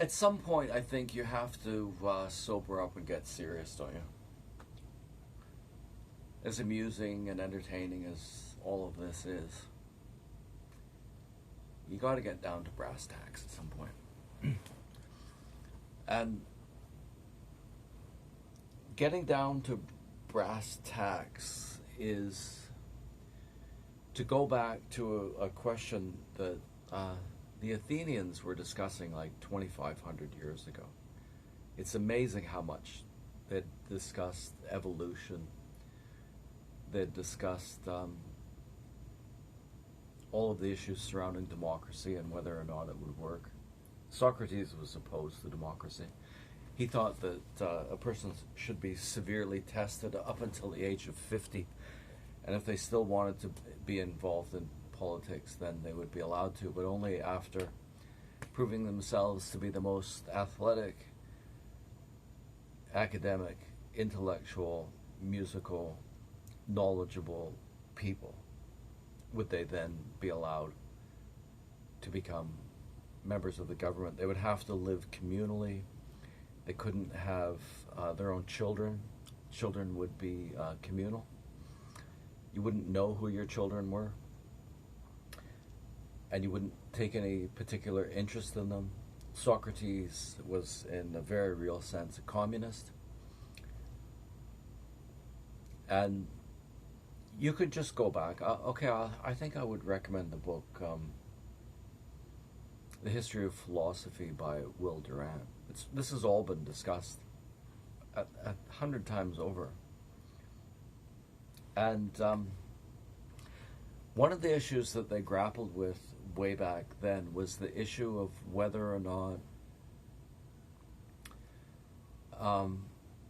At some point, I think you have to sober up and get serious, don't you? As amusing and entertaining as all of this is, you got to get down to brass tacks at some point. And getting down to brass tacks is to go back to a question that the Athenians were discussing like 2,500 years ago. It's amazing how much they discussed evolution. They discussed all of the issues surrounding democracy and whether or not it would work. Socrates was opposed to democracy. He thought that a person should be severely tested up until the age of 50, and if they still wanted to be involved in politics, then they would be allowed to, but only after proving themselves to be the most athletic, academic, intellectual, musical, knowledgeable people would they then be allowed to become members of the government. They would have to live communally. They couldn't have their own children. Children would be communal. You wouldn't know who your children were, and you wouldn't take any particular interest in them. Socrates was, in a very real sense, a communist. And you could just go back. I think I would recommend the book The History of Philosophy by Will Durant. This has all been discussed 100 times over. And one of the issues that they grappled with way back then was the issue of whether or not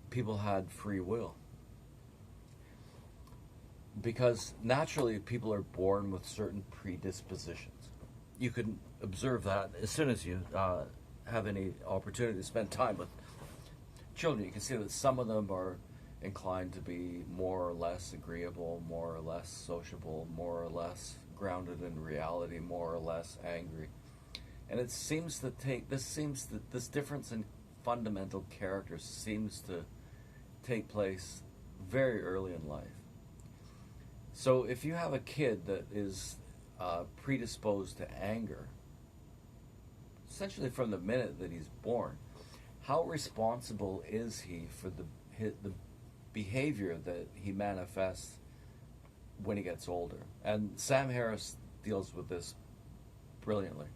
people had free will. Because naturally people are born with certain predispositions. You can observe that as soon as you have any opportunity to spend time with children. You can see that some of them are inclined to be more or less agreeable, more or less sociable, more or less grounded in reality, more or less angry. And it seems to take this difference in fundamental characters seems to take place very early in life. So if you have a kid that is predisposed to anger, essentially from the minute that he's born, how responsible is he for the behavior that he manifests when he gets older? And Sam Harris deals with this brilliantly.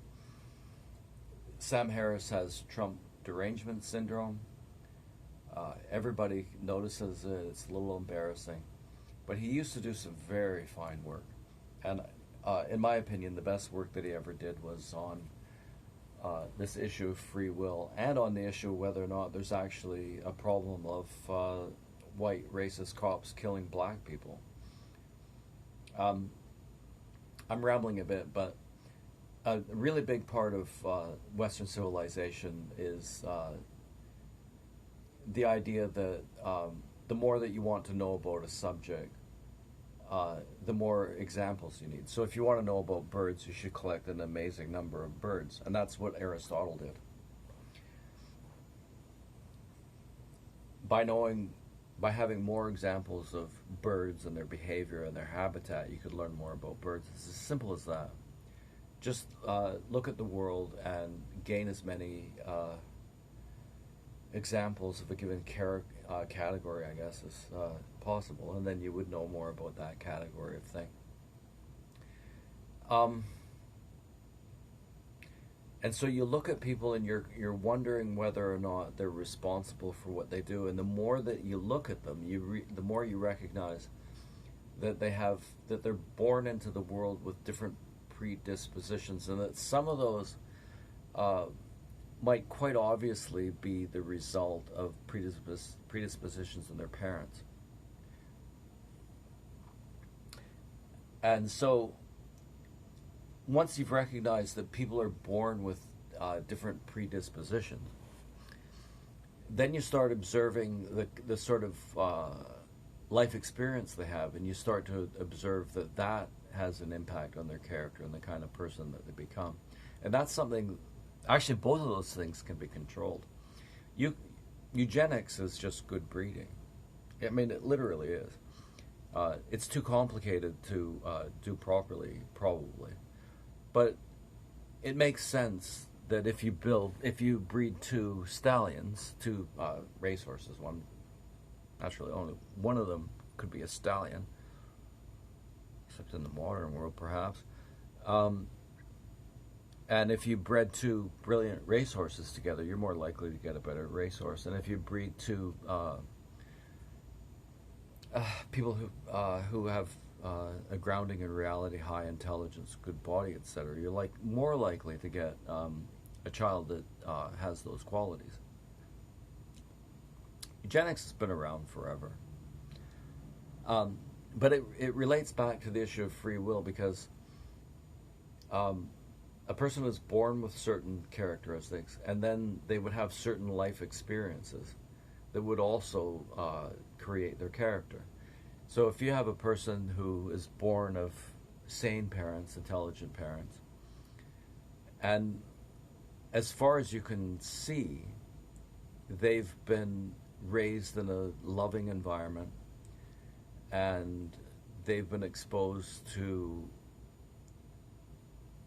Sam Harris has Trump derangement syndrome. Everybody notices it. It's a little embarrassing. But he used to do some very fine work. And in my opinion, the best work that he ever did was on this issue of free will and on the issue of whether or not there's actually a problem of white racist cops killing black people. I'm rambling a bit, but a really big part of Western civilization is the idea that the more that you want to know about a subject, the more examples you need. So if you want to know about birds, you should collect an amazing number of birds. And that's what Aristotle did. By having more examples of birds and their behavior and their habitat, you could learn more about birds. It's as simple as that. Just look at the world and gain as many examples of a given category, I guess, as possible, and then you would know more about that category of thing. And so you look at people and you're wondering whether or not they're responsible for what they do, and the more that you look at them, the more you recognize that they're born into the world with different predispositions, and that some of those might quite obviously be the result of predispositions in their parents. And so once you've recognized that people are born with different predispositions, then you start observing the sort of life experience they have, and you start to observe that has an impact on their character and the kind of person that they become. And that's something Actually, both of those things can be controlled. You, eugenics is just good breeding. I mean, it literally is. It's too complicated to do properly, probably. But it makes sense that if you breed two stallions, two racehorses, one, naturally only one of them could be a stallion, except in the modern world, perhaps. And if you bred two brilliant racehorses together, you're more likely to get a better racehorse. And if you breed two people who have a grounding in reality, high intelligence, good body, etc., you're more likely to get a child that has those qualities. Eugenics has been around forever, but it relates back to the issue of free will, because a person was born with certain characteristics, and then they would have certain life experiences that would also create their character. So if you have a person who is born of sane parents, intelligent parents, and as far as you can see, they've been raised in a loving environment, and they've been exposed to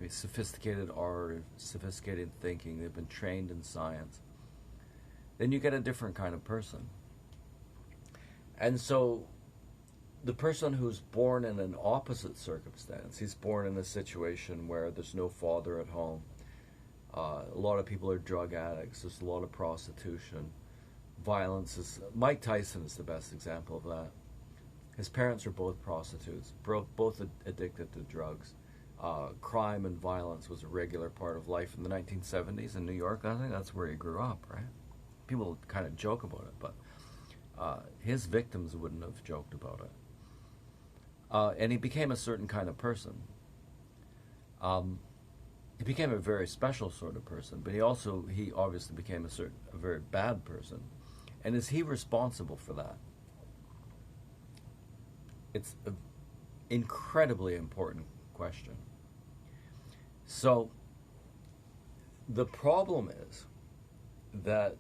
sophisticated art, sophisticated thinking, they've been trained in science, then you get a different kind of person. And so the person who's born in an opposite circumstance, he's born in a situation where there's no father at home, a lot of people are drug addicts, there's a lot of prostitution, violence is... Mike Tyson is the best example of that. His parents are both prostitutes, both addicted to drugs. Crime and violence was a regular part of life in the 1970s in New York. I think that's where he grew up, right? People kind of joke about it, but his victims wouldn't have joked about it. And he became a certain kind of person. He became a very special sort of person, but he obviously became a very bad person. And is he responsible for that? It's an incredibly important question. So the problem is that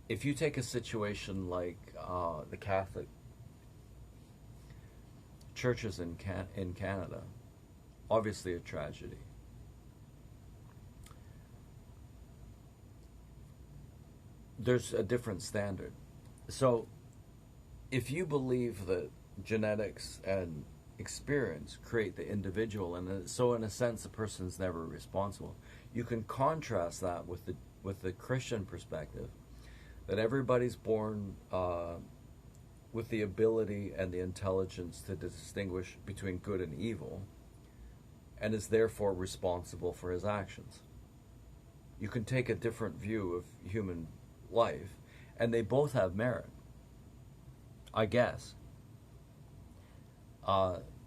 if you take a situation like the Catholic churches in Canada, obviously a tragedy. There's a different standard. So if you believe that genetics and experience create the individual, and so in a sense a person's never responsible, you can contrast that with the Christian perspective, that everybody's born with the ability and the intelligence to distinguish between good and evil, and is therefore responsible for his actions. You can take a different view of human life, and they both have merit, I guess.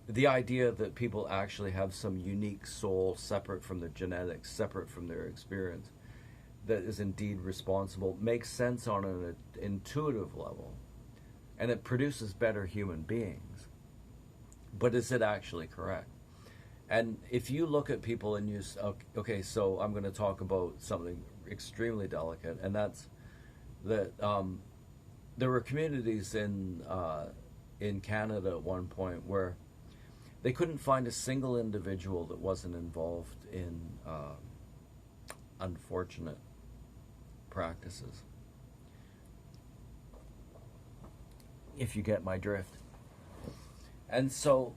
The idea that people actually have some unique soul separate from their genetics, separate from their experience, that is indeed responsible, makes sense on an intuitive level, and it produces better human beings. But is it actually correct? And if you look at people and you say, okay, so I'm going to talk about something extremely delicate, and that's that there were communities in Canada at one point where they couldn't find a single individual that wasn't involved in unfortunate practices. If you get my drift. And so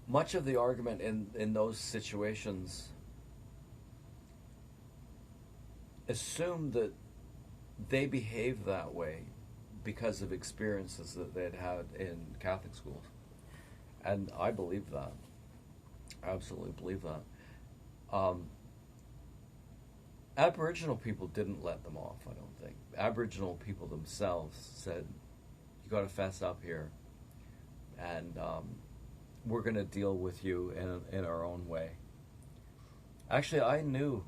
much of the argument in those situations assumed that they behaved that way because of experiences that they'd had in Catholic schools. And I believe that. I absolutely believe that. Aboriginal people didn't let them off, I don't think. Aboriginal people themselves said, you got to fess up here, and we're going to deal with you in our own way. Actually, I knew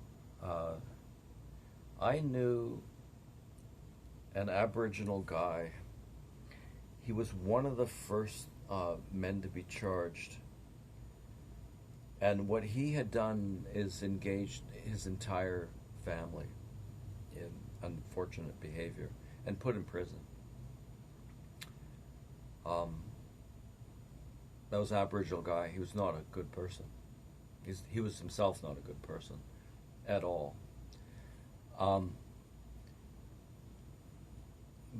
an Aboriginal guy. He was one of the first men to be charged And what he had done is engaged his entire family in unfortunate behavior and put in prison. That was an Aboriginal guy. He was not a good person. He was himself not a good person at all.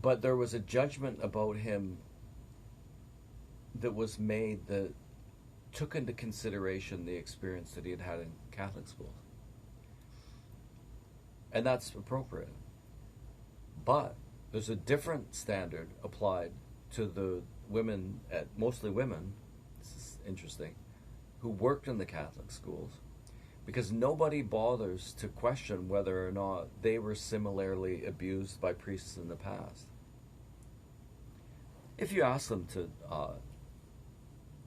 But there was a judgment about him that was made that took into consideration the experience that he had had in Catholic schools. And that's appropriate. But there's a different standard applied to the women, mostly women, this is interesting, who worked in the Catholic schools, because nobody bothers to question whether or not they were similarly abused by priests in the past. If you ask them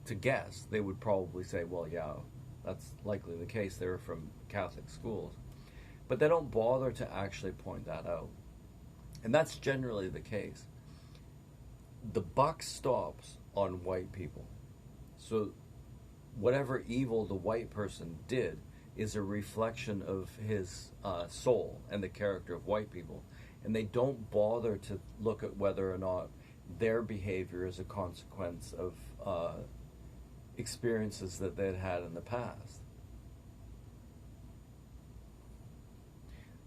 to guess, they would probably say, well, yeah, that's likely the case. They were from Catholic schools. But they don't bother to actually point that out. And that's generally the case. The buck stops on white people. So whatever evil the white person did is a reflection of his soul and the character of white people. And they don't bother to look at whether or not their behavior is a consequence of experiences that they'd had in the past.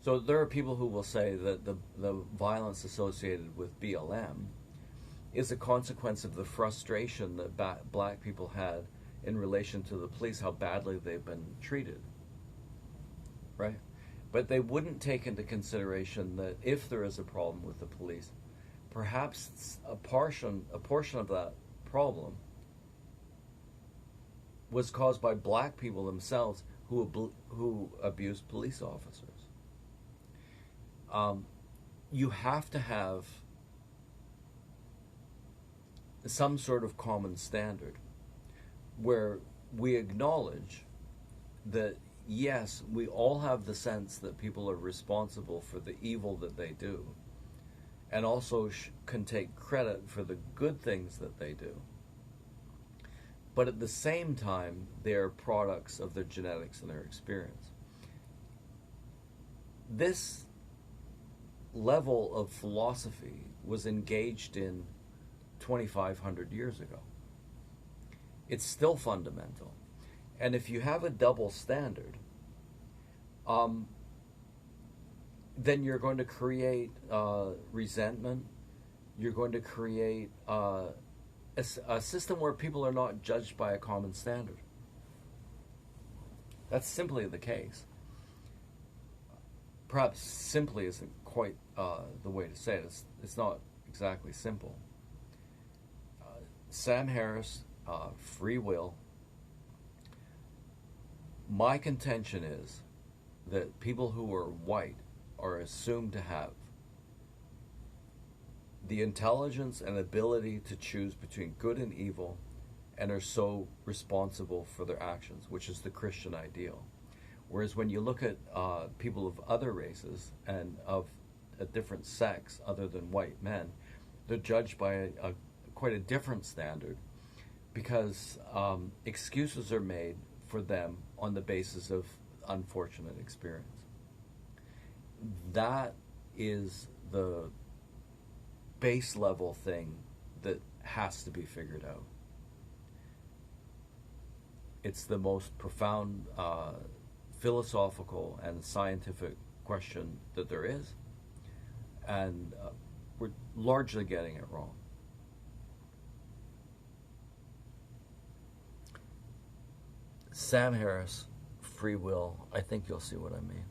So there are people who will say that the violence associated with BLM is a consequence of the frustration that black people had in relation to the police, how badly they've been treated, right? But they wouldn't take into consideration that if there is a problem with the police, perhaps a portion of that problem was caused by black people themselves who abused police officers. You have to have some sort of common standard where we acknowledge that, yes, we all have the sense that people are responsible for the evil that they do, and also can take credit for the good things that they do. But at the same time, they are products of their genetics and their experience. This level of philosophy was engaged in 2,500 years ago. It's still fundamental. And if you have a double standard, then you're going to create resentment. You're going to create a system where people are not judged by a common standard. That's simply the case. Perhaps simply isn't quite the way to say it. It's not exactly simple. Sam Harris, free will. My contention is that people who are white are assumed to have the intelligence and ability to choose between good and evil, and are so responsible for their actions, which is the Christian ideal. Whereas when you look at people of other races and of a different sex other than white men, they're judged by quite a different standard, because excuses are made for them on the basis of unfortunate experience. That is the base level thing that has to be figured out. It's the most profound philosophical and scientific question that there is, and we're largely getting it wrong. Sam Harris, free will. I think you'll see what I mean.